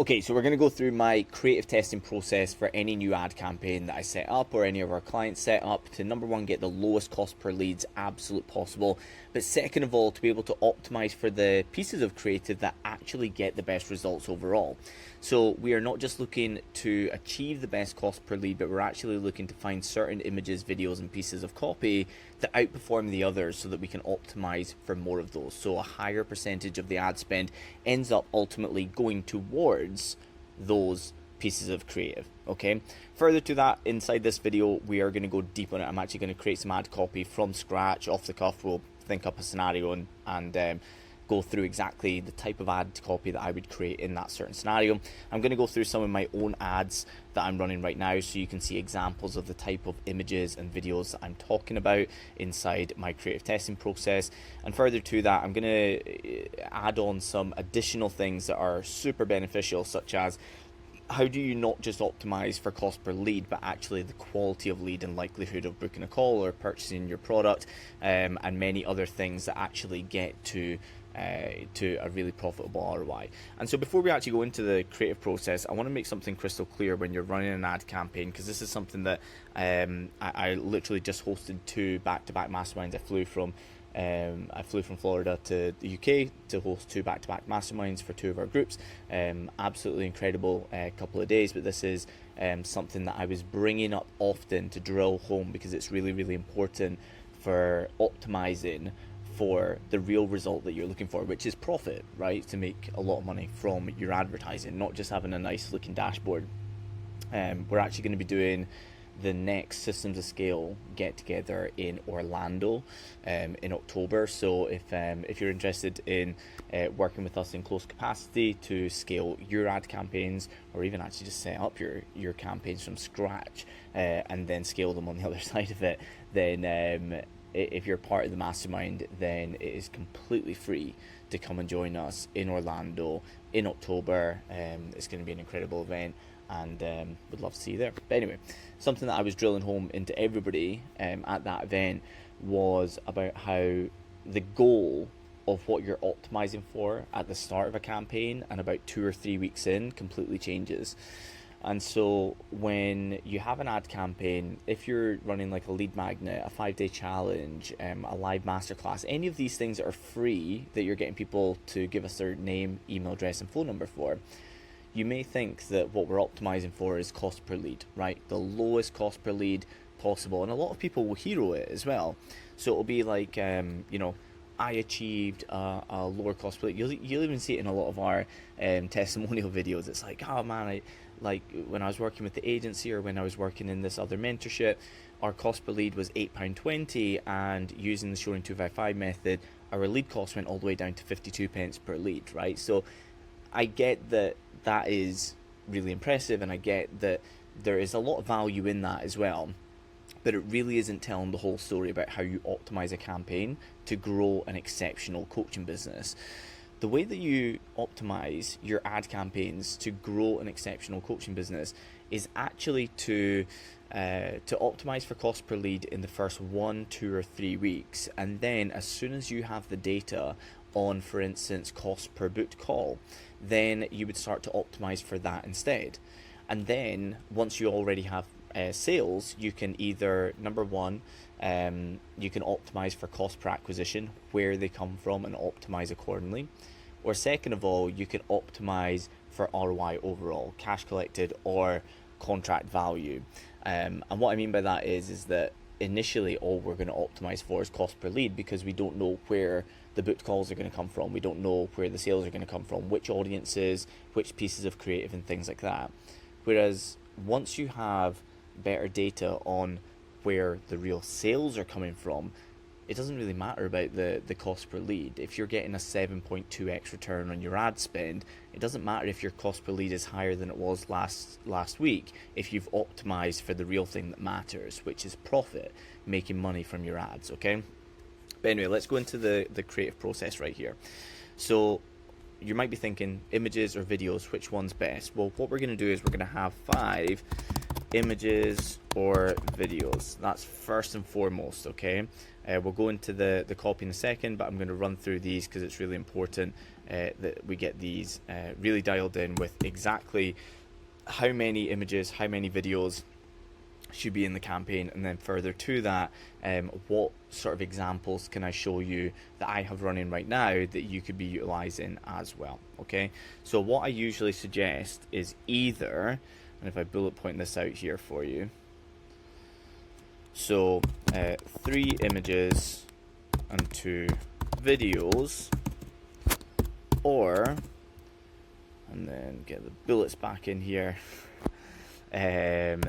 Okay, so we're going to go through my creative testing process for any new ad campaign that I set up or any of our clients set up to, number one, get the lowest cost per leads absolute possible, but second of all, to be able to optimize for the pieces of creative that actually get the best results overall. So we are not just looking to achieve the best cost per lead, but we're actually looking to find certain images, videos, and pieces of copy that outperform the others so that we can optimize for more of those. So a higher percentage of the ad spend ends up ultimately going towards those pieces of creative. Okay, further to that, inside this video we are going to go deep on it. I'm actually going to create some ad copy from scratch, off the cuff. We'll think up a scenario and go through exactly the type of ad copy that I would create in that certain scenario. I'm going to go through some of my own ads that I'm running right now so you can see examples of the type of images and videos that I'm talking about inside my creative testing process. And further to that, I'm going to add on some additional things that are super beneficial, such as how do you not just optimize for cost per lead, but actually the quality of lead and likelihood of booking a call or purchasing your product, and many other things that actually get to a really profitable ROI. And so before we actually go into the creative process, I want to make something crystal clear when you're running an ad campaign, because this is something that I literally just hosted 2 back-to-back masterminds. I flew from Florida to the UK to host 2 back-to-back masterminds for 2 of our groups. Absolutely incredible couple of days, but this is something that I was bringing up often to drill home, because it's really, really important for optimizing for the real result that you're looking for, which is profit, right? To make a lot of money from your advertising, not just having a nice looking dashboard. We're actually going to be doing the next Systems of Scale get together in Orlando in October. So if you're interested in working with us in close capacity to scale your ad campaigns, or even actually just set up your campaigns from scratch and then scale them on the other side of it, then if you're part of the mastermind, then it is completely free to come and join us in Orlando in October. It's going to be an incredible event, and would love to see you there. But anyway, something that I was drilling home into everybody at that event was about how the goal of what you're optimizing for at the start of a campaign and about 2 or 3 weeks in completely changes. And so when you have an ad campaign, if you're running like a lead magnet, a 5-day challenge, a live masterclass, any of these things that are free that you're getting people to give us their name, email address, and phone number for, you may think that what we're optimizing for is cost per lead, right? The lowest cost per lead possible. And a lot of people will hero it as well. So it'll be like, I achieved a lower cost per lead. You'll even see it in a lot of our testimonial videos. It's like, oh man, like when I was working with the agency, or when I was working in this other mentorship, our cost per lead was £8.20, and using the Shoney 255 method, our lead cost went all the way down to 52 pence per lead, right? So I get that that is really impressive, and I get that there is a lot of value in that as well, but it really isn't telling the whole story about how you optimize a campaign to grow an exceptional coaching business. The way that you optimize your ad campaigns to grow an exceptional coaching business is actually to optimize for cost per lead in the first 1, 2, or 3 weeks, and then as soon as you have the data on, for instance, cost per booked call, then you would start to optimize for that instead. And then once you already have sales, you can either, number one, you can optimize for cost per acquisition, where they come from, and optimize accordingly. Or second of all, you can optimize for ROI overall, cash collected or contract value. And what I mean by that is that initially all we're going to optimize for is cost per lead, because we don't know where the booked calls are going to come from. We don't know where the sales are going to come from, which audiences, which pieces of creative, and things like that. Whereas once you have better data on where the real sales are coming from, it doesn't really matter about the cost per lead. If you're getting a 7.2x return on your ad spend, it doesn't matter if your cost per lead is higher than it was last week, if you've optimized for the real thing that matters, which is profit, making money from your ads, okay? But anyway, let's go into the creative process right here. So you might be thinking, images or videos, which one's best? Well, what we're going to do is we're going to have 5 images or videos. That's first and foremost, okay? We'll go into the copy in a second, but I'm going to run through these because it's really important that we get these really dialed in with exactly how many images, how many videos should be in the campaign, and then further to that, what sort of examples can I show you that I have running right now that you could be utilizing as well. Okay, so what I usually suggest is either, and if I bullet point this out here for you, so 3 images and 2 videos, or, and then get the bullets back in here, 3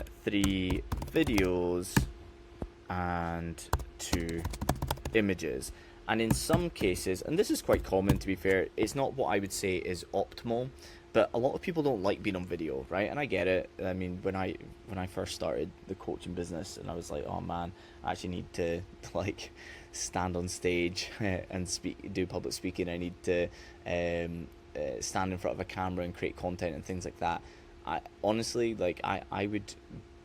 videos and 2 images. And in some cases, and this is quite common to be fair, it's not what I would say is optimal, but a lot of people don't like being on video, right? And I get it. I mean, when I first started the coaching business, and I was like, oh man, I actually need to like stand on stage and do public speaking. I need to stand in front of a camera and create content and things like that. I honestly, like, I would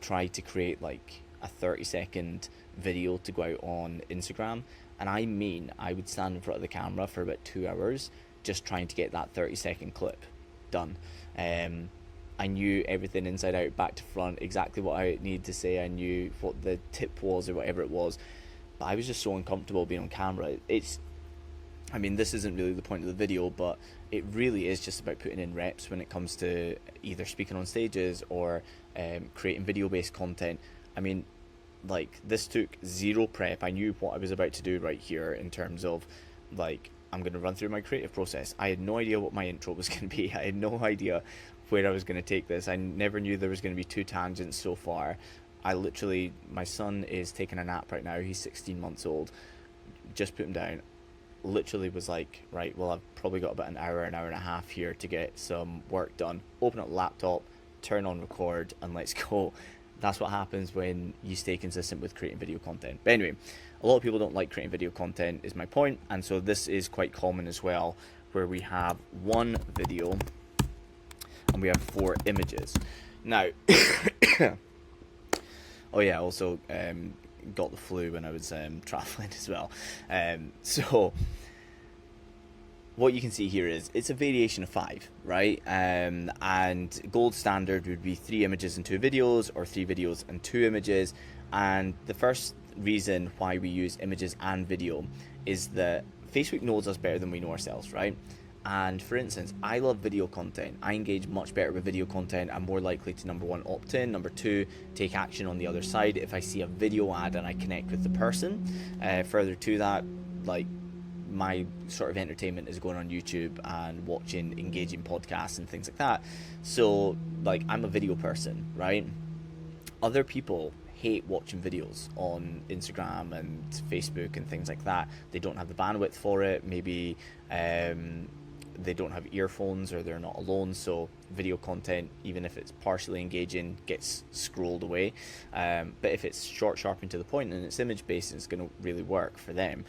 try to create like a 30-second video to go out on Instagram, and I mean I would stand in front of the camera for about 2 hours just trying to get that 30-second clip done. I knew everything inside out, back to front, exactly what I needed to say. I knew what the tip was or whatever it was, but I was just so uncomfortable being on camera. I mean, this isn't really the point of the video, but it really is just about putting in reps when it comes to either speaking on stages or creating video-based content. I mean, like, this took 0 prep. I knew what I was about to do right here in terms of, like, I'm going to run through my creative process. I had no idea what my intro was going to be. I had no idea where I was going to take this. I never knew there was going to be 2 tangents so far. My son is taking a nap right now. He's 16 months old. Just put him down. Literally was like, right, well, I've probably got about an hour and a half here to get some work done. Open up the laptop, turn on record, and let's go. That's what happens when you stay consistent with creating video content. But anyway, a lot of people don't like creating video content is my point, and so this is quite common as well, where we have 1 video and we have 4 images. Now, oh yeah, also got the flu when I was traveling as well. So what you can see here is it's a variation of 5, right? And gold standard would be 3 images and 2 videos, or 3 videos and 2 images. And the first reason why we use images and video is that Facebook knows us better than we know ourselves, right? And for instance, I love video content. I engage much better with video content. I'm more likely to, number 1, opt in, number 2, take action on the other side if I see a video ad and I connect with the person. Further to that, like, my sort of entertainment is going on YouTube and watching engaging podcasts and things like that. So, like, I'm a video person, right? Other people hate watching videos on Instagram and Facebook and things like that. They don't have the bandwidth for it. Maybe they don't have earphones, or they're not alone, so video content, even if it's partially engaging, gets scrolled away. But if it's short, sharp, and to the point, and it's image based, it's going to really work for them.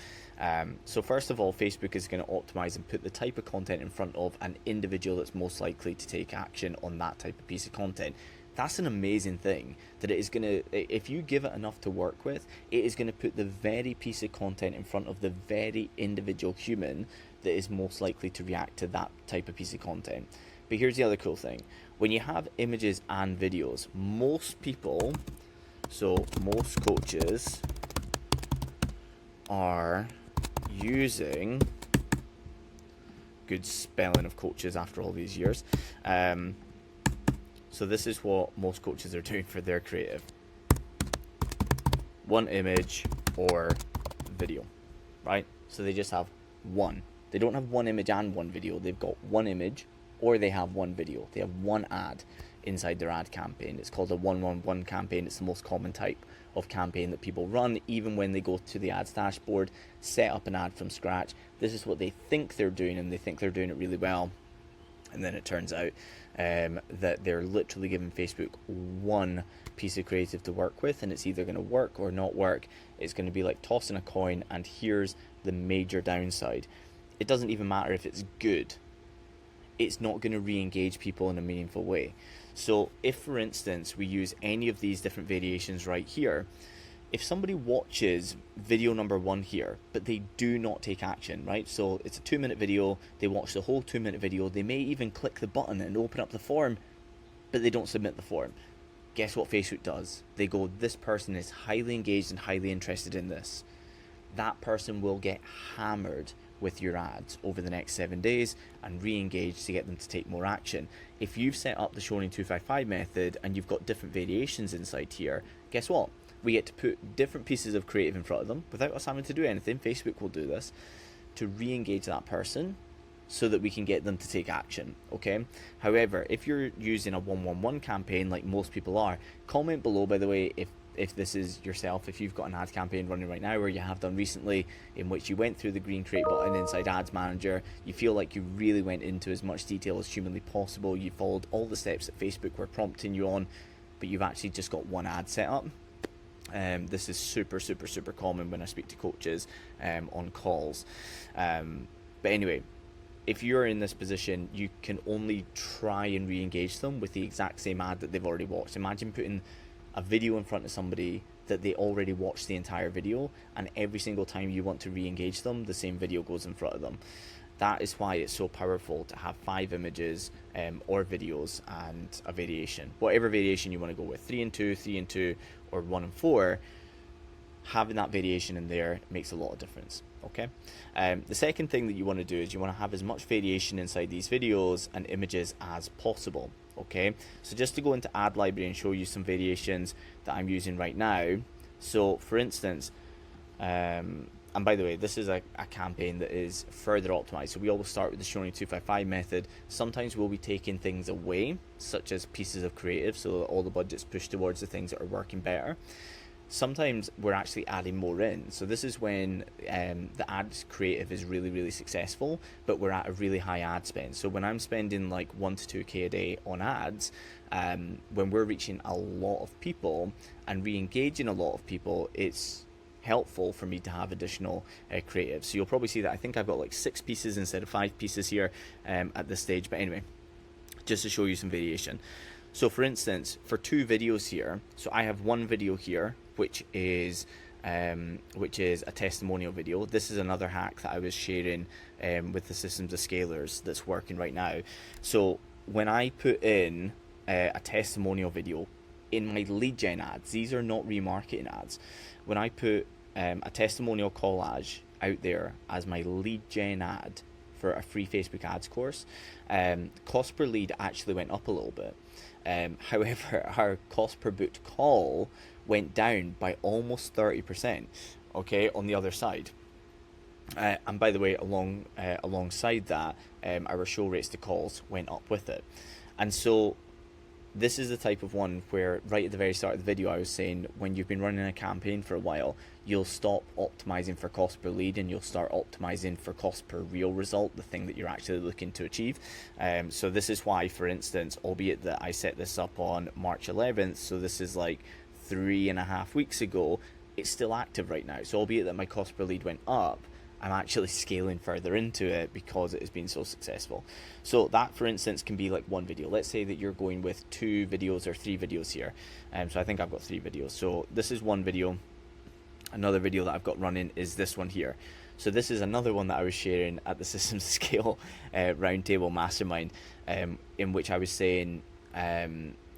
So first of all, Facebook is going to optimize and put the type of content in front of an individual that's most likely to take action on that type of piece of content. That's an amazing thing, that it is going to, if you give it enough to work with, it is going to put the very piece of content in front of the very individual human that is most likely to react to that type of piece of content. But here's the other cool thing. When you have images and videos, most people, so most coaches, are using, good spelling of coaches after all these years, so this is what most coaches are doing for their creative. 1 image or video, right? So they just have 1. They don't have 1 image and 1 video. They've got 1 image, or they have 1 video. They have 1 ad inside their ad campaign. It's called a 1-1-1 campaign. It's the most common type of campaign that people run, even when they go to the ads dashboard, set up an ad from scratch. This is what they think they're doing, and they think they're doing it really well. And then it turns out that they're literally giving Facebook 1 piece of creative to work with, and it's either going to work or not work. It's going to be like tossing a coin, and here's the major downside. It doesn't even matter if it's good. It's not going to re-engage people in a meaningful way. So if, for instance, we use any of these different variations right here, if somebody watches video number 1 here, but they do not take action, right? So it's a 2-minute video, they watch the whole 2-minute video, they may even click the button and open up the form, but they don't submit the form. Guess what Facebook does? They go, this person is highly engaged and highly interested in this. That person will get hammered with your ads over the next 7 days and re-engage to get them to take more action. If you've set up the Shoney 255 method and you've got different variations inside here, guess what? We get to put different pieces of creative in front of them without us having to do anything. Facebook will do this to re-engage that person so that we can get them to take action, okay? However, if you're using a 1-1-1 campaign like most people are, comment below, by the way, if this is yourself, if you've got an ad campaign running right now or you have done recently in which you went through the green create button inside Ads Manager, you feel like you really went into as much detail as humanly possible, you followed all the steps that Facebook were prompting you on, but you've actually just got one ad set up. This is super common when I speak to coaches on calls. But anyway, if you're in this position, you can only try and re-engage them with the exact same ad that they've already watched. Imagine putting a video in front of somebody that they already watched the entire video, and every single time you want to re-engage them, the same video goes in front of them. That is why it's so powerful to have 5 images or videos and a variation. Whatever variation you want to go with, 3 and 2, 3 and 2, or 1 and 4, having that variation in there makes a lot of difference, okay? The second thing that you want to do is you want to have as much variation inside these videos and images as possible, okay? So just to go into Ad Library and show you some variations that I'm using right now. So for instance, and by the way, this is a campaign that is further optimized. So we always start with the Shoney 255 method. Sometimes we'll be taking things away, such as pieces of creative, so all the budget's pushed towards the things that are working better. Sometimes we're actually adding more in. So this is when the ad creative is really successful, but we're at a really high ad spend. So when I'm spending like 1 to 2K a day on ads, when we're reaching a lot of people and re-engaging a lot of people, it's helpful for me to have additional creative. So you'll probably see that I think I've got like 6 pieces instead of 5 pieces here at this stage. But anyway, just to show you some variation. So for instance, for 2 videos here, so I have one video here, which is a testimonial video. This is another hack that I was sharing with the systems of scalers that's working right now. So when I put in a testimonial video in my lead gen ads, these are not remarketing ads. When I put a testimonial collage out there as my lead gen ad for a free Facebook ads course, cost per lead actually went up a little bit. However, our cost per booked call went down by almost 30%, okay, on the other side. And by the way, alongside that, our show rates to calls went up with it. And so this is the type of one where right at the very start of the video I was saying when you've been running a campaign for a while, you'll stop optimizing for cost per lead and you'll start optimizing for cost per real result, the thing that you're actually looking to achieve. So this is why, for instance, albeit that I set this up on March 11th, so this is like 3.5 weeks ago, it's still active right now. So albeit that my cost per lead went up, I'm actually scaling further into it because it has been so successful. So that, for instance, can be like one video. Let's say that you're going with 2 videos or 3 videos here. So I think I've got 3 videos. So this is one video. Another video that I've got running is this one here. So this is another one that I was sharing at the Systems Scale Roundtable Mastermind, in which I was saying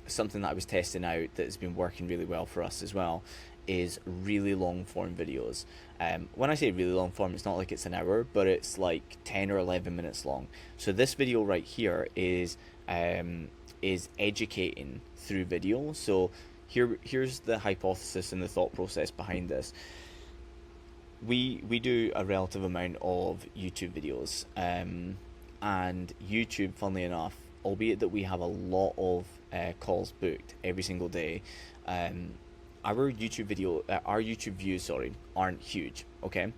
something that I was testing out that has been working really well for us as well is really long form videos. When I say really long form, it's not like it's an hour, but it's like 10 or 11 minutes long. So this video right here is educating through video. So here's the hypothesis and the thought process behind this. We do a relative amount of YouTube videos, and YouTube, funnily enough, albeit that we have a lot of calls booked every single day, our YouTube views, aren't huge, okay?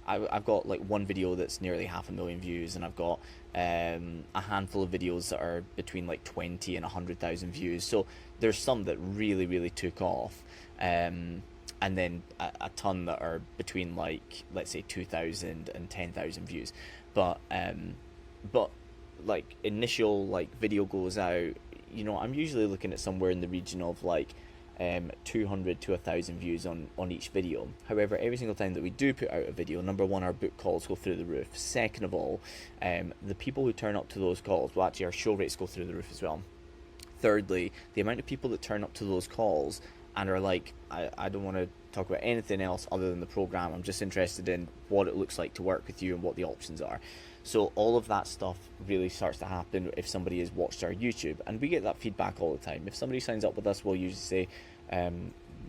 I've got like one video that's nearly 500,000 views, and I've got a handful of videos that are between like 20 and 100,000 views. So there's some that really took off, and then a ton that are between like, let's say 2,000 and 10,000 views. But like initial like video goes out, you know, I'm usually looking at somewhere in the region of like 200 to 1,000 views on each video. However, every single time that we do put out a video, number one, our book calls go through the roof. Second of all, the people who turn up to those calls, well, actually our show rates go through the roof as well. Thirdly, the amount of people that turn up to those calls and are like, I don't want to talk about anything else other than the program. I'm just interested in what it looks like to work with you and what the options are. So all of that stuff really starts to happen if somebody has watched our YouTube, and we get that feedback all the time. If somebody signs up with us, we'll usually say,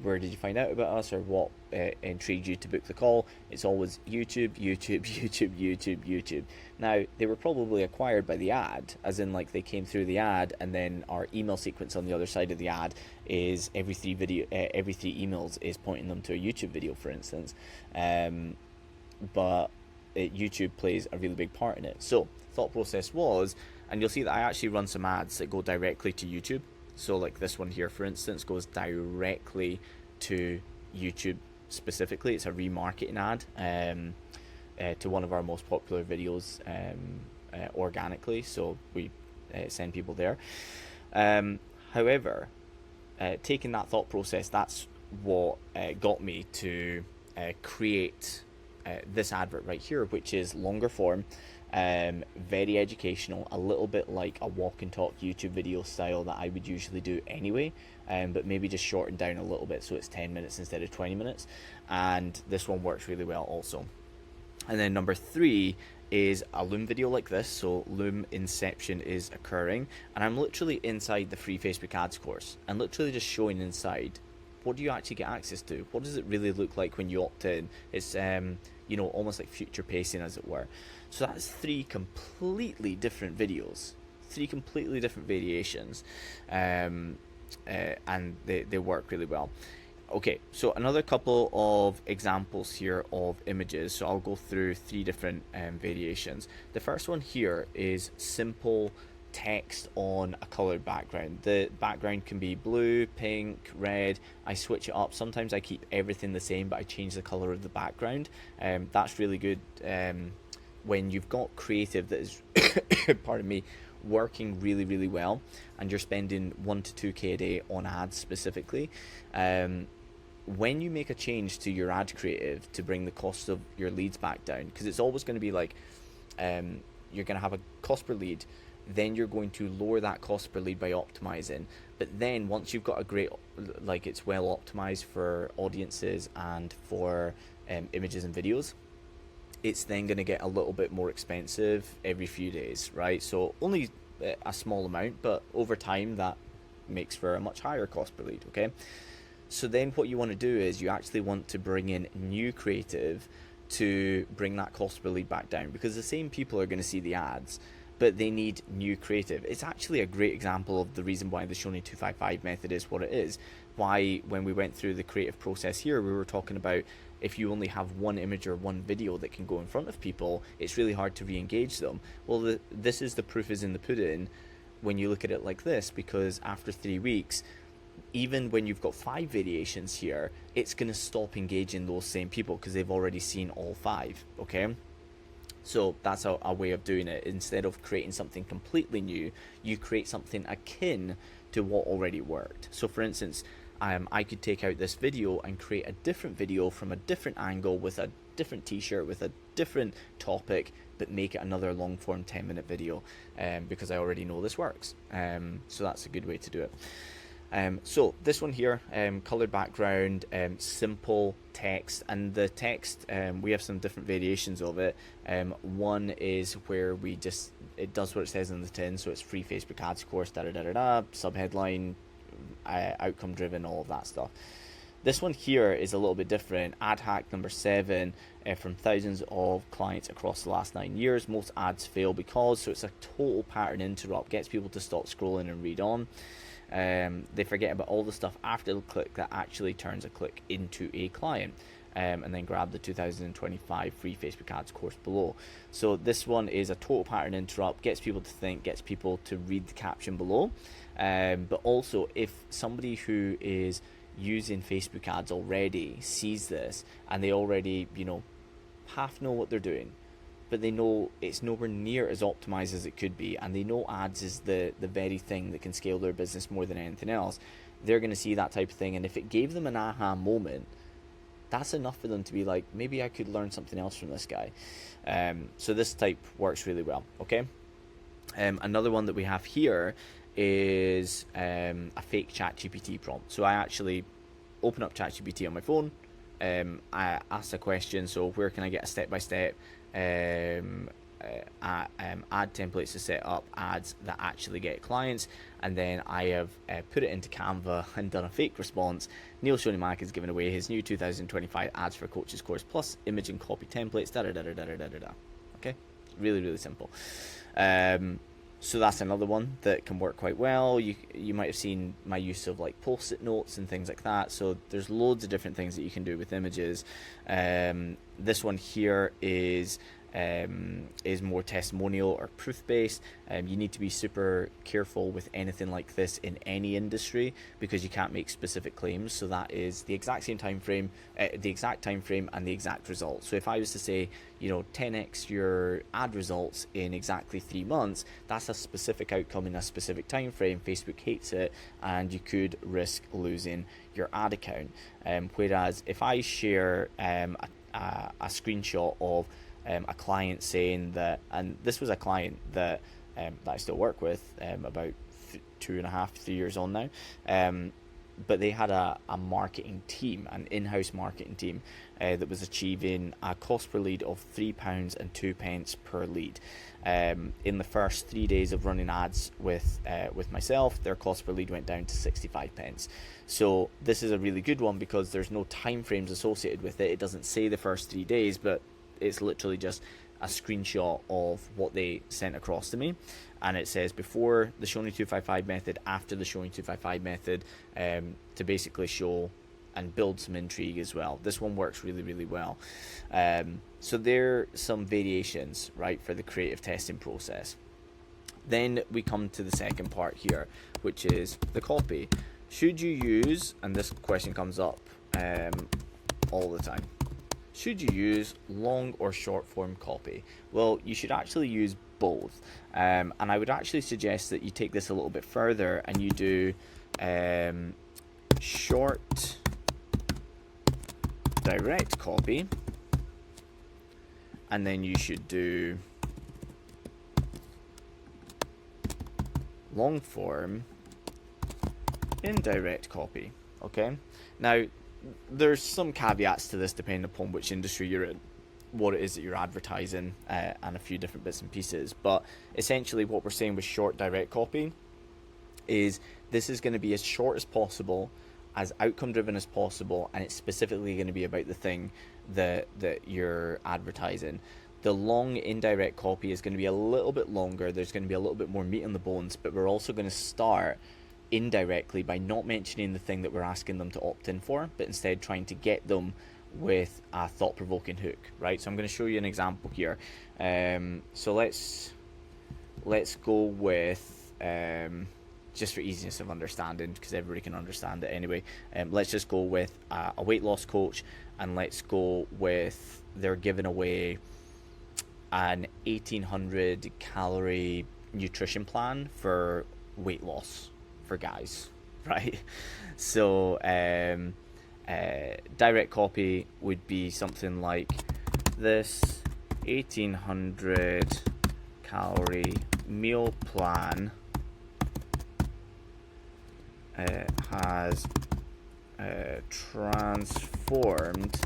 where did you find out about us, or what intrigued you to book the call? It's always YouTube, YouTube, YouTube, YouTube, YouTube. Now, they were probably acquired by the ad, as in like they came through the ad, and then our email sequence on the other side of the ad is every three emails is pointing them to a YouTube video, for instance. But YouTube plays a really big part in it. So thought process was, and you'll see that I actually run some ads that go directly to YouTube. So like this one here, for instance, goes directly to YouTube specifically. It's a remarketing ad to one of our most popular videos organically. So we send people there. However, taking that thought process, that's what got me to create this advert right here, which is longer form, very educational, a little bit like a walk and talk YouTube video style that I would usually do anyway, but maybe just shortened down a little bit so it's 10 minutes instead of 20 minutes. And this one works really well also. And then number 3 is a Loom video like this. So Loom Inception is occurring, and I'm literally inside the free Facebook ads course and literally just showing inside what do you actually get access to, what does it really look like when you opt in. It's almost like future pacing, as it were. So that's 3 completely different videos, 3 completely different variations, and they work really well. Okay, so another couple of examples here of images. So I'll go through 3 different variations. The first one here is simple text on a colored background. The background can be blue, pink, red. I switch it up. Sometimes I keep everything the same, but I change the color of the background. That's really good when you've got creative that is pardon me, working really, really well, and you're spending 1 to 2k a day on ads specifically. When you make a change to your ad creative to bring the cost of your leads back down, because it's always going to be like you're going to have a cost per lead, then you're going to lower that cost per lead by optimizing. But then once you've got a great, like it's well optimized for audiences and for images and videos, it's then going to get a little bit more expensive every few days, right? So only a small amount, but over time that makes for a much higher cost per lead, okay? So then what you want to do is you actually want to bring in new creative to bring that cost per lead back down, because the same people are going to see the ads, but they need new creative. It's actually a great example of the reason why the Shoney 255 method is what it is. Why, when we went through the creative process here, we were talking about if you only have one image or one video that can go in front of people, it's really hard to re-engage them. Well, this is the proof is in the pudding when you look at it like this, because after 3 weeks, even when you've got 5 variations here, it's going to stop engaging those same people because they've already seen all 5, okay? So that's a way of doing it. Instead of creating something completely new, you create something akin to what already worked. So for instance, I could take out this video and create a different video from a different angle with a different t-shirt with a different topic, but make it another long form 10-minute video because I already know this works. So that's a good way to do it. So this one here, colored background, simple text, and the text, we have some different variations of it. One is where it does what it says in the tin, so it's free Facebook ads course, subheadline, outcome driven, all of that stuff. This one here is a little bit different. Ad hack number 7, from thousands of clients across the last 9 years, most ads fail because, so it's a total pattern interrupt, gets people to stop scrolling and read on. They forget about all the stuff after the click that actually turns a click into a client, and then grab the 2025 free Facebook ads course below. So this one is a total pattern interrupt, gets people to think, gets people to read the caption below, but also if somebody who is using Facebook ads already sees this and they already half know what they're doing, but they know it's nowhere near as optimized as it could be, and they know ads is the very thing that can scale their business more than anything else. They're going to see that type of thing, and if it gave them an aha moment, that's enough for them to be like, maybe I could learn something else from this guy. So this type works really well. Okay. Another one that we have here is a fake ChatGPT prompt. So I actually open up ChatGPT on my phone. I ask a question. So where can I get a step-by-step ad templates to set up ads that actually get clients? And then I have put it into Canva and done a fake response. Neil Shoney Mac is giving away his new 2025 ads for coaches course plus image and copy templates. Okay, really, really simple. So that's another one that can work quite well. You might have seen my use of like post-it notes and things like that. So there's loads of different things that you can do with images. This one here is more testimonial or proof based. You need to be super careful with anything like this in any industry because you can't make specific claims. So that is the exact same time frame, the exact time frame and the exact result. So if I was to say, 10x your ad results in exactly 3 months, that's a specific outcome in a specific time frame. Facebook hates it, and you could risk losing your ad account. Whereas if I share a screenshot of a client saying that, and this was a client that I still work with, about 2.5, 3 years on now, but they had a marketing team, an in-house marketing team that was achieving a cost per lead of £3 and 2 pence per lead. In the first 3 days of running ads with myself, their cost per lead went down to 65 pence. So this is a really good one because there's no time frames associated with it. It doesn't say the first 3 days, but it's literally just a screenshot of what they sent across to me, and it says before the Shoney 255 method, after the Shoney 255 method, to basically show and build some intrigue as well. This one works really, really well. So there are some variations, right, for the creative testing process. Then we come to the second part here, which is the copy. Should you use, and this question comes up all the time, should you use long or short form copy? Well, you should actually use both. And I would actually suggest that you take this a little bit further and you do short direct copy, and then you should do long form indirect copy. Okay, now there's some caveats to this depending upon which industry you're in, what it is that you're advertising, and a few different bits and pieces. But essentially what we're saying with short direct copy is this is going to be as short as possible, as outcome driven as possible, and it's specifically going to be about the thing that you're advertising. The long indirect copy is going to be a little bit longer. There's going to be a little bit more meat on the bones, but we're also going to start indirectly by not mentioning the thing that we're asking them to opt in for, but instead trying to get them with a thought-provoking hook, right? So I'm going to show you an example here. So let's go with, just for easiness of understanding, because everybody can understand it anyway, let's just go with a weight loss coach, and let's go with they're giving away an 1800 calorie nutrition plan for weight loss for guys, right? So direct copy would be something like this: 1800 calorie meal plan has transformed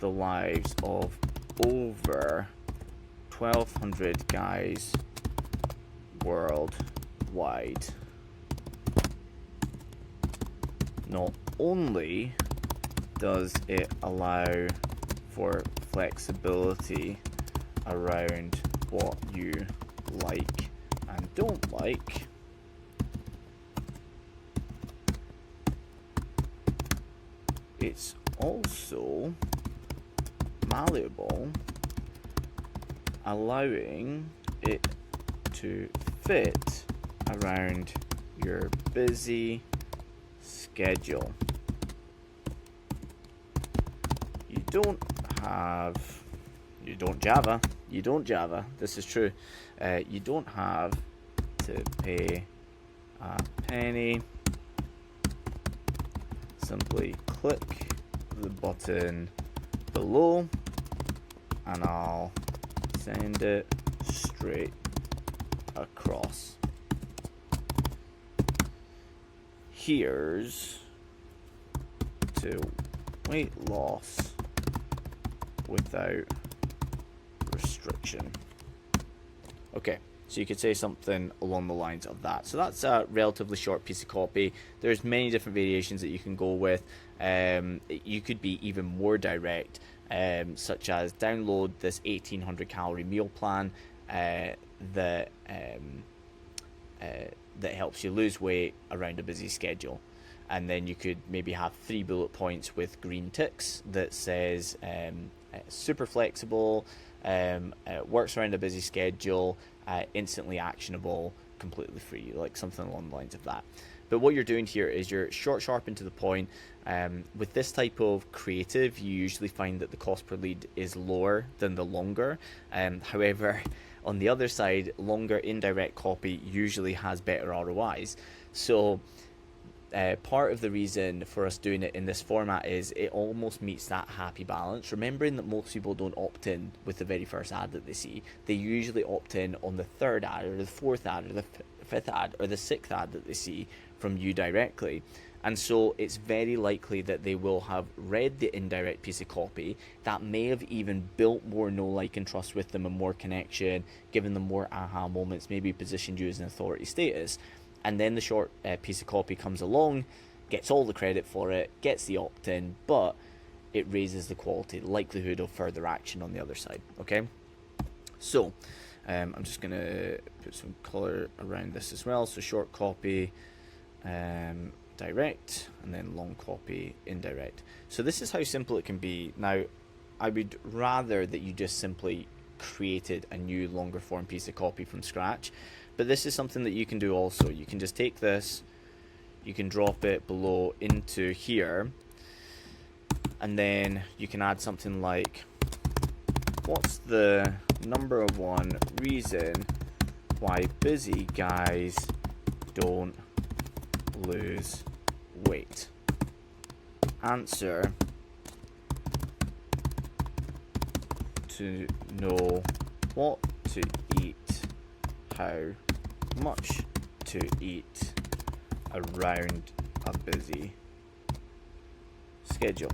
the lives of over 1,200 guys worldwide. Not only does it allow for flexibility around what you like and don't like, it's also malleable, allowing it to fit around your busy schedule. You don't Java, you don't, Java, this is true, you don't have to pay a penny. Simply click the button below and I'll send it straight across. Here's to weight loss without restriction. Okay, so you could say something along the lines of that. So that's a relatively short piece of copy. There's many different variations that you can go with. You could be even more direct, such as download this 1800 calorie meal plan that helps you lose weight around a busy schedule. And then you could maybe have 3 bullet points with green ticks that says super flexible, works around a busy schedule, instantly actionable, completely free, like something along the lines of that. But what you're doing here is you're short, sharp, and to the point. With this type of creative, you usually find that the cost per lead is lower than the longer. However, on the other side, longer indirect copy usually has better ROIs. So part of the reason for us doing it in this format is it almost meets that happy balance, remembering that most people don't opt in with the very first ad that they see. They usually opt in on the third ad or the fourth ad or the fifth ad or the sixth ad that they see from you directly. And so it's very likely that they will have read the indirect piece of copy that may have even built more know, like, and trust with them and more connection, given them more aha moments, maybe positioned you as an authority status. And then the short piece of copy comes along, gets all the credit for it, gets the opt-in, but it raises the quality, the likelihood of further action on the other side, okay? So I'm just going to put some color around this as well. So short copy, direct, and then long copy, indirect. So this is how simple it can be. Now, I would rather that you just simply created a new longer form piece of copy from scratch, but this is something that you can do also. You can just take this, you can drop it below into here, and then you can add something like, what's the number one reason why busy guys don't lose weight? Answer: to know what to eat, how much to eat around a busy schedule.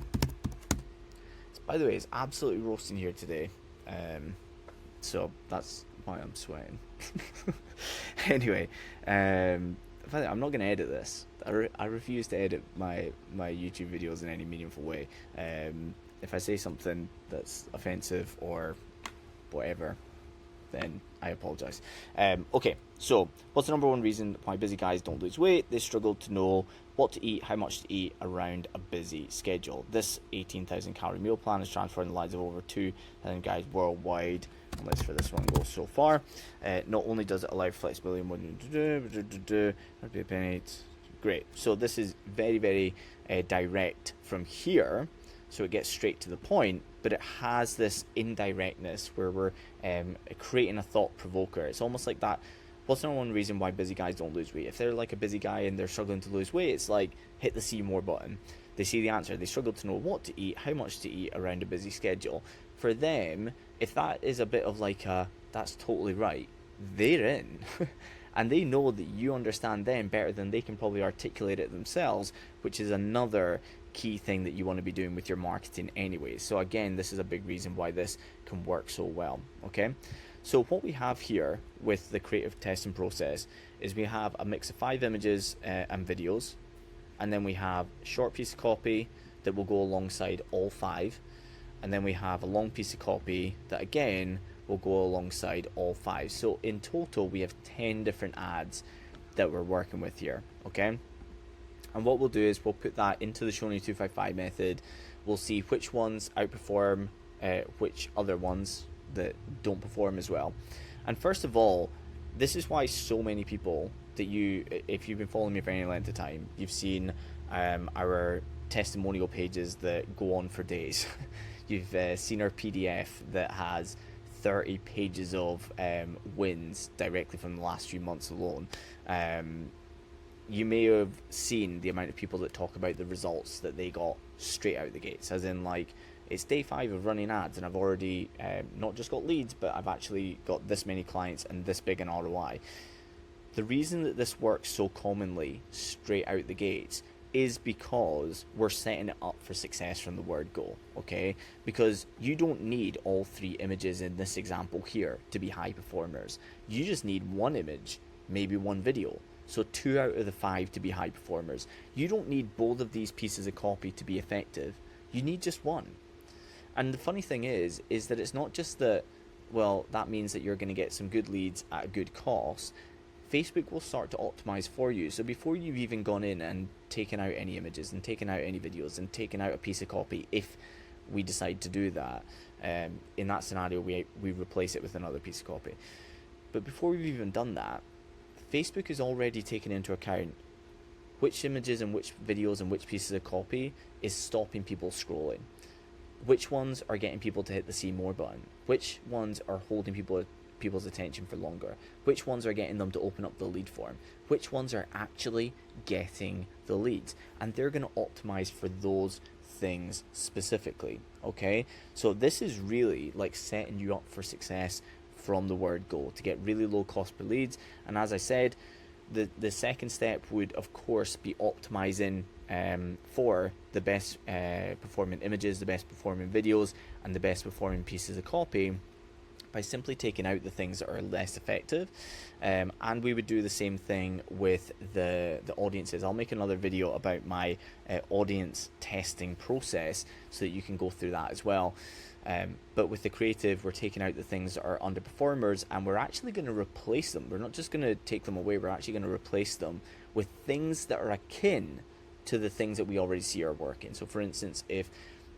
By the way, it's absolutely roasting here today, so that's why I'm sweating. Anyway, I'm not going to edit this. I refuse to edit my YouTube videos in any meaningful way. If I say something that's offensive or whatever, then I apologize. Okay, so what's the number one reason why busy guys don't lose weight? They struggle to know what to eat, how much to eat around a busy schedule. This 18,000 calorie meal plan is transforming the lives of over 2,000 guys worldwide. And let's for this one go so far. Not only does it allow flexibility in what you do, great. So this is very, very direct from here. So it gets straight to the point, but it has this indirectness where we're creating a thought provoker. It's almost like that. What's the one reason why busy guys don't lose weight? If they're like a busy guy and they're struggling to lose weight, it's like hit the see more button. They see the answer. They struggle to know what to eat, how much to eat around a busy schedule. For them, if that is a bit of like a, that's totally right, they're in. And they know that you understand them better than they can probably articulate it themselves, which is another key thing that you want to be doing with your marketing anyway. So again, this is a big reason why this can work so well, okay? So what we have here with the creative testing process is we have a mix of 5 images and videos, and then we have a short piece of copy that will go alongside all 5, and then we have a long piece of copy that again will go alongside all 5. So in total, we have 10 different ads that we're working with here, okay? And what we'll do is we'll put that into the Shoney 255 method. We'll see which ones outperform which other ones that don't perform as well. And first of all, this is why so many people that if you've been following me for any length of time, you've seen our testimonial pages that go on for days. You've seen our PDF that has 30 pages of wins directly from the last few months alone. You may have seen the amount of people that talk about the results that they got straight out the gates, as in like, it's day 5 of running ads and I've already not just got leads, but I've actually got this many clients and this big an ROI. The reason that this works so commonly straight out the gates is because we're setting it up for success from the word go, okay? Because you don't need all 3 images in this example here to be high performers. You just need 1 image, maybe 1 video. So 2 out of the 5 to be high performers. You don't need both of these pieces of copy to be effective. You need just 1. And the funny thing is that it's not just that, well, that means that you're going to get some good leads at a good cost. Facebook will start to optimize for you. So before you've even gone in and taken out any images and taken out any videos and taken out a piece of copy, if we decide to do that, in that scenario, we replace it with another piece of copy. But before we've even done that, Facebook is already taken into account which images and which videos and which pieces of copy is stopping people scrolling. Which ones are getting people to hit the see more button? Which ones are holding people's attention for longer? Which ones are getting them to open up the lead form? Which ones are actually getting the leads? And they're going to optimize for those things specifically, okay? So this is really like setting you up for success from the word go, to get really low cost per leads. And as I said, the second step would of course be optimizing for the best performing images, the best performing videos, and the best performing pieces of copy, by simply taking out the things that are less effective. And we would do the same thing with the audiences. I'll make another video about my audience testing process so that you can go through that as well. But with the creative, we're taking out the things that are underperformers, and we're actually going to replace them. We're not just going to take them away, we're actually going to replace them with things that are akin to the things that we already see are working. So for instance, if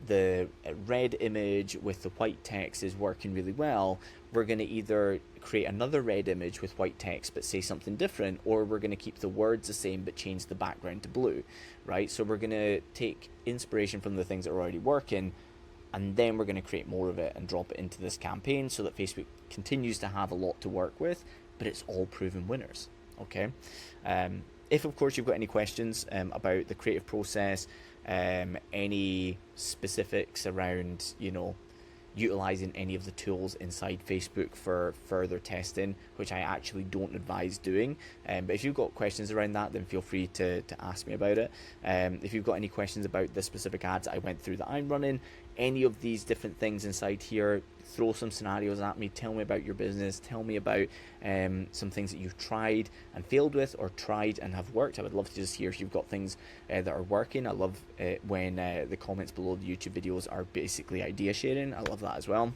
the red image with the white text is working really well, we're going to either create another red image with white text but say something different, or we're going to keep the words the same but change the background to blue, right? So we're going to take inspiration from the things that are already working, and then we're going to create more of it and drop it into this campaign so that Facebook continues to have a lot to work with, but it's all proven winners, okay? If of course you've got any questions about the creative process, any specifics around, you know, utilizing any of the tools inside Facebook for further testing, which I actually don't advise doing, but if you've got questions around that, then feel free to ask me about it. If you've got any questions about the specific ads I went through that I'm running, any of these different things inside here, throw some scenarios at me, tell me about your business, tell me about some things that you've tried and failed with, or tried and have worked. I would love to just hear if you've got things that are working. I love when the comments below the YouTube videos are basically idea sharing. I love that as well.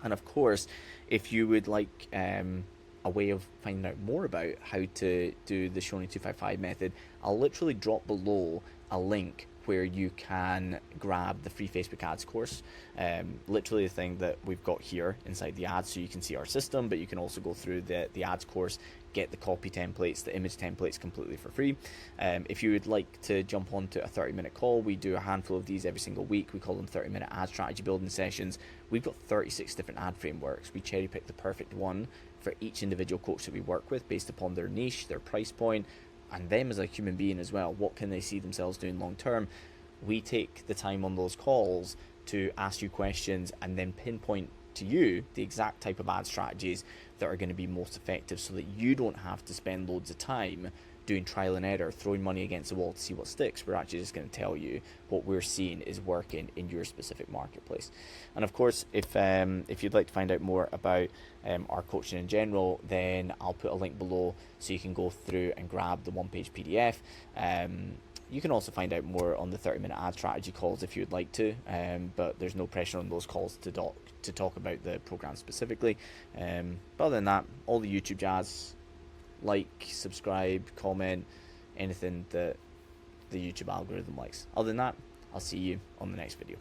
And of course, if you would like a way of finding out more about how to do the Shoney 255 method, I'll literally drop below a link where you can grab the free Facebook ads course, literally the thing that we've got here inside the ads, so you can see our system, but you can also go through the ads course, get the copy templates, the image templates completely for free. If you would like to jump onto a 30-minute call, we do a handful of these every single week. We call them 30-minute ad strategy building sessions. We've got 36 different ad frameworks. We cherry pick the perfect one for each individual coach that we work with based upon their niche, their price point, and them as a human being as well. What can they see themselves doing long term? We take the time on those calls to ask you questions and then pinpoint to you the exact type of ad strategies that are going to be most effective, so that you don't have to spend loads of time doing trial and error, throwing money against the wall to see what sticks. We're actually just going to tell you what we're seeing is working in your specific marketplace. And of course, if you'd like to find out more about our coaching in general, then I'll put a link below so you can go through and grab the one-page PDF. You can also find out more on the 30-minute ad strategy calls if you'd like to, but there's no pressure on those calls to talk about the program specifically. But other than that, all the YouTube jazz, like, subscribe, comment, anything that the YouTube algorithm likes. Other than that, I'll see you on the next video.